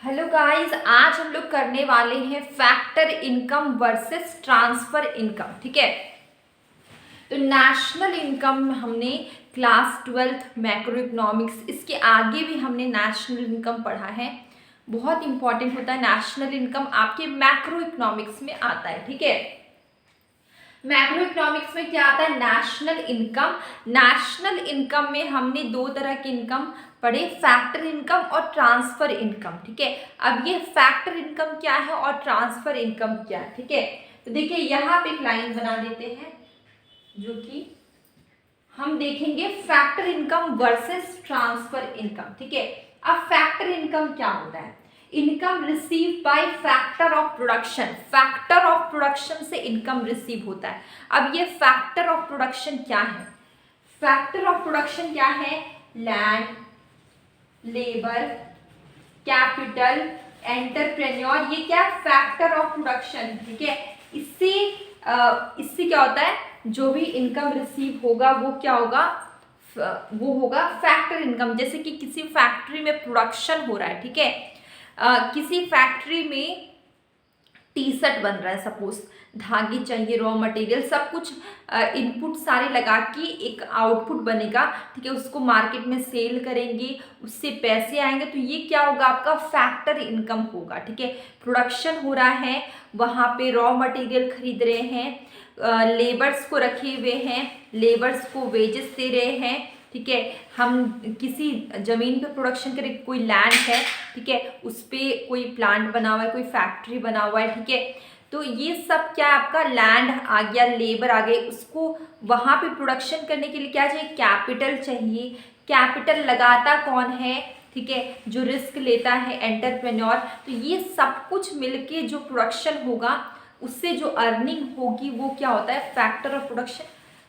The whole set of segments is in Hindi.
हेलो गाइस, आज हम लोग करने वाले हैं factor income versus transfer income. ठीक है, तो नेशनल इनकम हमने क्लास 12th मैक्रो इकोनॉमिक्स, इसके आगे भी हमने नेशनल इनकम पढ़ा है। बहुत इंपॉर्टेंट होता है नेशनल इनकम, आपके मैक्रो इकोनॉमिक्स में आता है। ठीक है, मैक्रो इकोनॉमिक्स में क्या आता है? National income. नेशनल इनकम में हमने दो तरह की इनकम पढ़े, फैक्टर इनकम और ट्रांसफर इनकम। ठीक है, अब ये फैक्टर इनकम क्या है और ट्रांसफर इनकम क्या है? ठीक है, तो देखिए यहाँ पे एक लाइन बना देते हैं जो कि हम देखेंगे factor income versus transfer income. ठीक है, अब फैक्टर इनकम क्या होता है? Income receive by factor of production. Factor of production से इनकम रिसीव होता है। अब ये फैक्टर ऑफ प्रोडक्शन क्या है? फैक्टर ऑफ प्रोडक्शन क्या है? लैंड, लेबर, कैपिटल, एंटरप्रेन्योर, ये क्या? Factor of production. ठीक है, इससे क्या होता है? जो भी इनकम रिसीव होगा वो क्या होगा? वो होगा फैक्टर इनकम। जैसे कि किसी फैक्ट्री में प्रोडक्शन हो रहा है, ठीक है, किसी फैक्ट्री में टी शर्ट बन रहा है, सपोज धागे चाहिए, रॉ मटेरियल, सब कुछ इनपुट सारे लगा के एक आउटपुट बनेगा। ठीक है, उसको मार्केट में सेल करेंगे, उससे पैसे आएंगे, तो ये क्या होगा? आपका फैक्टर इनकम होगा। ठीक है, प्रोडक्शन हो रहा है, वहाँ पे रॉ मटेरियल खरीद रहे हैं, लेबर्स को रखे हुए हैं, लेबर्स को वेजेस दे रहे हैं। ठीक है, हम किसी जमीन पे प्रोडक्शन करें, कोई लैंड है, ठीक है, उस पर कोई प्लांट बना हुआ है, कोई फैक्ट्री बना हुआ है। ठीक है, तो ये सब क्या है? आपका लैंड आ गया, लेबर आ गए, उसको वहाँ पे प्रोडक्शन करने के लिए क्या चाहिए? कैपिटल चाहिए। कैपिटल लगाता कौन है? ठीक है, जो रिस्क लेता है, एंटरप्रेन्योर। तो ये सब कुछ मिलके जो प्रोडक्शन होगा, उससे जो अर्निंग होगी वो क्या होता है? Factor of production.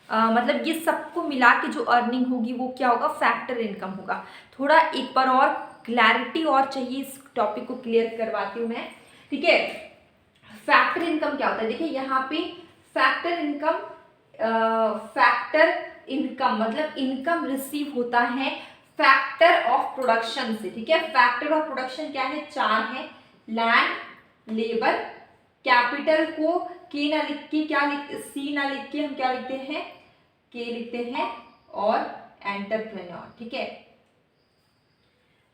मतलब ये सबको मिला के जो अर्निंग होगी वो क्या होगा? फैक्टर इनकम होगा। थोड़ा एक बार और क्लैरिटी और चाहिए, इस टॉपिक को क्लियर करवाती हूँ मैं। ठीक है, फैक्टर इनकम क्या होता है? देखिए यहाँ पे फैक्टर इनकम, मतलब इनकम रिसीव होता है फैक्टर ऑफ प्रोडक्शन से। ठीक है, फैक्टर ऑफ प्रोडक्शन क्या है? चार है, लैंड, लेबर, कैपिटल को के ना लिख के क्या लिखते, सी ना लिख के हम क्या लिखते हैं? के लिखते हैं, और एंटरप्रेन्योर। ठीक है,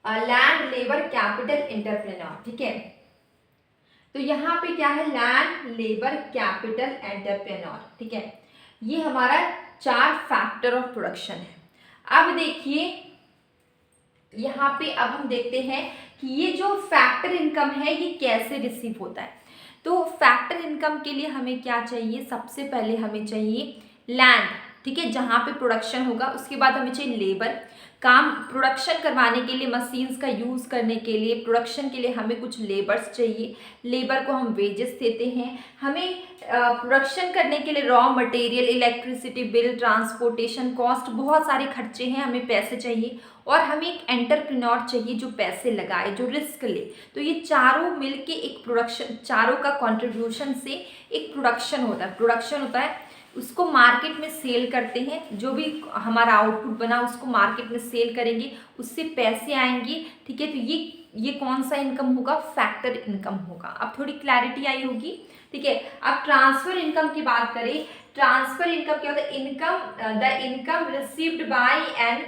लैंड, लेबर, कैपिटल, एंटरप्रेन्योर। ठीक है, तो यहाँ पे क्या है? Land, labour, capital, entrepreneur. ठीक है, ये हमारा चार फैक्टर ऑफ प्रोडक्शन है। अब देखिए यहाँ पे, अब हम देखते हैं कि ये जो फैक्टर इनकम है ये कैसे रिसीव होता है। तो फैक्टर इनकम के लिए हमें क्या चाहिए? सबसे पहले हमें चाहिए लैंड, ठीक है, जहाँ पे प्रोडक्शन होगा। उसके बाद हमें चाहिए लेबर, काम प्रोडक्शन करवाने के लिए, मशीन्स का यूज़ करने के लिए, प्रोडक्शन के लिए हमें कुछ लेबर्स चाहिए। लेबर को हम वेजेस देते हैं। हमें प्रोडक्शन करने के लिए raw material, electricity bill, transportation cost, बहुत सारे खर्चे हैं, हमें पैसे चाहिए। और हमें एक एंटरप्रेन्योर चाहिए जो पैसे लगाए, जो रिस्क ले। तो ये चारों मिलके एक प्रोडक्शन, चारों का कंट्रीब्यूशन से एक प्रोडक्शन होता है। प्रोडक्शन होता है, उसको मार्केट में सेल करते हैं, जो भी हमारा आउटपुट बना उसको मार्केट में सेल करेंगे, उससे पैसे आएंगे। ठीक है, तो ये कौन सा इनकम होगा? फैक्टर इनकम होगा। अब थोड़ी क्लैरिटी आई होगी। ठीक है, अब ट्रांसफर इनकम की बात करें। ट्रांसफर इनकम क्या होता है? The income received by an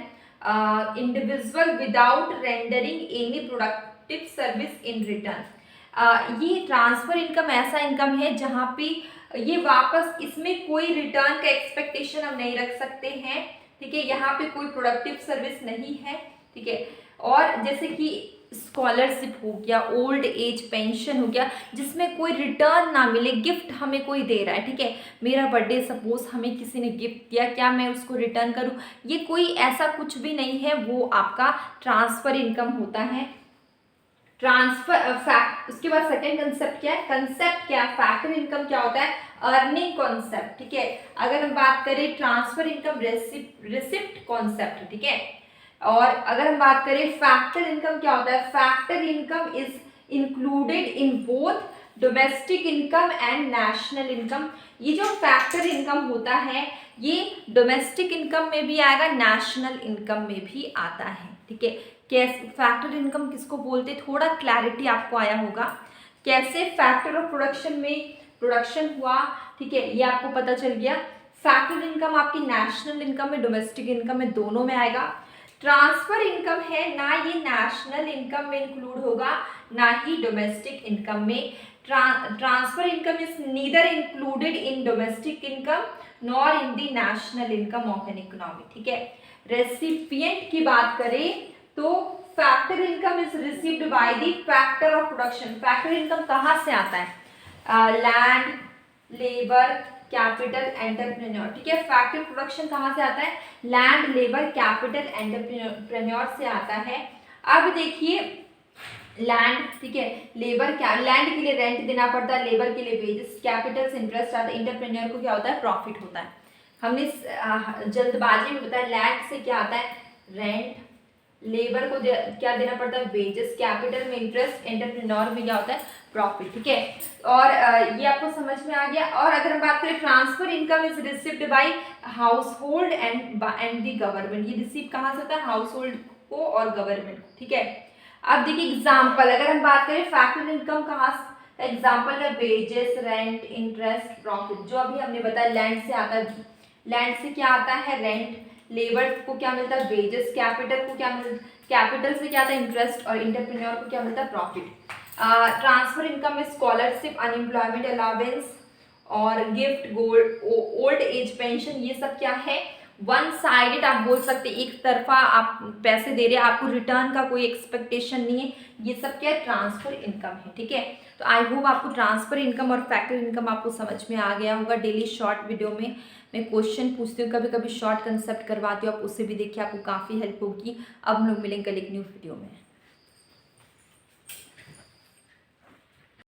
individual without rendering any productive service in return. ये ट्रांसफर इनकम ऐसा इनकम है जहाँ पे ये वापस, इसमें कोई रिटर्न का एक्सपेक्टेशन हम नहीं रख सकते हैं। ठीक है, यहाँ पे कोई प्रोडक्टिव सर्विस नहीं है। ठीक है, और जैसे कि स्कॉलरशिप हो गया, ओल्ड एज पेंशन हो गया, जिसमें कोई रिटर्न ना मिले, गिफ्ट हमें कोई दे रहा है। ठीक है, मेरा बर्थडे सपोज हमें किसी ने गिफ्ट दिया, क्या मैं उसको रिटर्न करूँ? ये कोई ऐसा कुछ भी नहीं है, वो आपका ट्रांसफर इनकम होता है। ट्रांसफर फैक्ट, उसके बाद सेकंड कंसेप्ट क्या है? कंसेप्ट क्या है? फैक्टर इनकम क्या होता है? Earning concept. ठीक है, अगर हम बात करें ट्रांसफर इनकम रिसिप्ट कॉन्सेप्ट। ठीक है, और अगर हम बात करें फैक्टर इनकम क्या होता है? Factor income is included in both domestic income and national income. ये जो फैक्टर इनकम होता है ये डोमेस्टिक इनकम में भी आएगा, नेशनल इनकम में भी आता है। ठीक है, कैसे फैक्टर इनकम किसको बोलते, थोड़ा क्लैरिटी आपको आया होगा। कैसे फैक्टर ऑफ प्रोडक्शन में प्रोडक्शन हुआ, ठीक है, ये आपको पता चल गया। फैक्टर इनकम आपकी नेशनल इनकम में, डोमेस्टिक इनकम में, दोनों में आएगा। ट्रांसफर इनकम है ना, ये नेशनल इनकम में इंक्लूड होगा ना ही डोमेस्टिक इनकम में। Transfer income is neither included in domestic income nor in the national income of an economy, ठीक है। रेसिपिएंट की बात करें तो factor income is received by the factor of production. Factor income कहाँ से आता है, लैंड, लेबर, कैपिटल, एंटरप्रेन्योर, ठीक है। फैक्टर प्रोडक्शन कहाँ से आता है, लैंड, लेबर, कैपिटल, एंटरप्रेन्योर से आता है। अब देखिए लैंड, ठीक है, लेबर, लैंड के लिए रेंट देना पड़ता है, लेबर के लिए वेजेस, कैपिटल से इंटरेस्ट आता है, इंटरप्रेन्योर को क्या होता है, प्रॉफिट होता है। हमने जल्दबाजी में बताया लैंड से क्या आता है, रेंट, लेबर को क्या देना पड़ता है, वेजेस, कैपिटल में इंटरेस्ट, एंटरप्रेन्योर में क्या होता है, प्रॉफिट, ठीक है। और ये आपको समझ में आ गया। और अगर हम बात करें transfer income is received by house hold and the government, ये रिसीव कहाँ से होता है, हाउस होल्ड को और गवर्नमेंट को, ठीक है। अब देखिए एग्जाम्पल, अगर हम बात करें फैक्टर इनकम कहाँ, एग्जाम्पल है वेजेस, रेंट, इंटरेस्ट, प्रॉफिट। जो अभी हमने बताया लैंड से आता है, लैंड से क्या आता है, रेंट, लेबर को क्या मिलता है, वेजेस, कैपिटल को क्या मिलता है, कैपिटल से क्या आता है, इंटरेस्ट, और इंटरप्रेन्योर को क्या मिलता है, प्रॉफिट। ट्रांसफर इनकम में स्कॉलरशिप, अनएम्प्लॉयमेंट अलाउंस और gift, gold, old age pension, ये सब क्या है, वन साइडेड आप बोल सकते, एक तरफा आप पैसे दे रहे हैं, आपको रिटर्न का कोई एक्सपेक्टेशन नहीं है, ये सब क्या है, ट्रांसफर इनकम है, ठीक है। तो आई होप आपको ट्रांसफर इनकम और फैक्टर इनकम आपको समझ में आ गया होगा। डेली शॉर्ट वीडियो में मैं क्वेश्चन पूछती हूँ, कभी कभी शॉर्ट कंसेप्ट करवाती हूँ, आप उससे भी देखिए, आपको काफ़ी हेल्प होगी। अब हम लोग मिलेंगे कल एक न्यू वीडियो में।